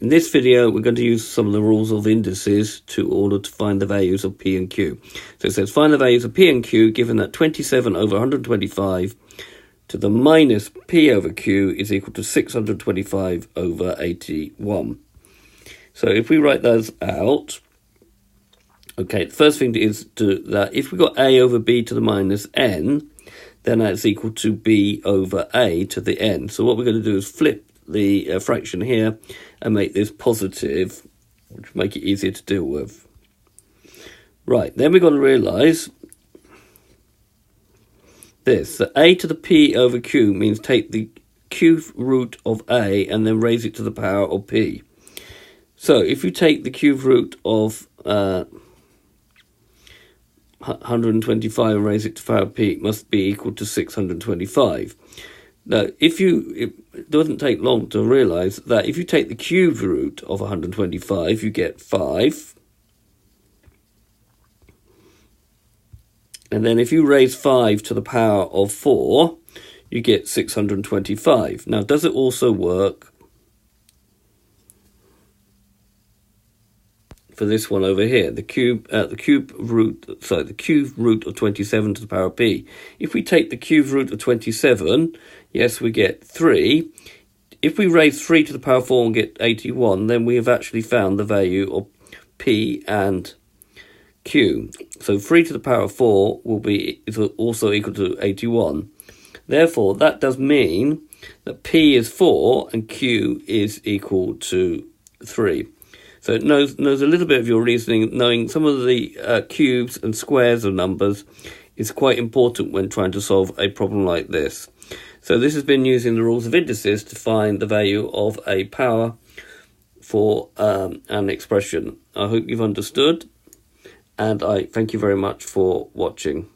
In this video, we're going to use some of the rules of indices in order to find the values of P and Q. So it says find the values of P and Q given that 27 over 125 to the minus P over Q is equal to 625 over 81. So if we write those out, okay, the first thing is that if we got A over B to the minus n, then that's equal to B over A to the n. So what we're going to do is flip the fraction here and make this positive, which will make it easier to deal with. Right, then we've got to realise this, that A to the P over Q means take the cube root of A and then raise it to the power of P. So if you take the cube root of 125 and raise it to the power of P, it must be equal to 625. Now, it doesn't take long to realise that if you take the cube root of 125, you get 5. And then if you raise 5 to the power of 4, you get 625. Now, does it also work for this one over here, the cube root of 27 to the power of P? If we take the cube root of 27, yes, we get 3. If we raise 3 to the power of 4 and get 81, then we have actually found the value of P and Q. So 3 to the power of 4 is also equal to 81. Therefore, that does mean that P is 4 and Q is equal to 3. So it knows a little bit of your reasoning. Knowing some of the cubes and squares of numbers is quite important when trying to solve a problem like this. So this has been using the rules of indices to find the value of a power for an expression. I hope you've understood, and I thank you very much for watching.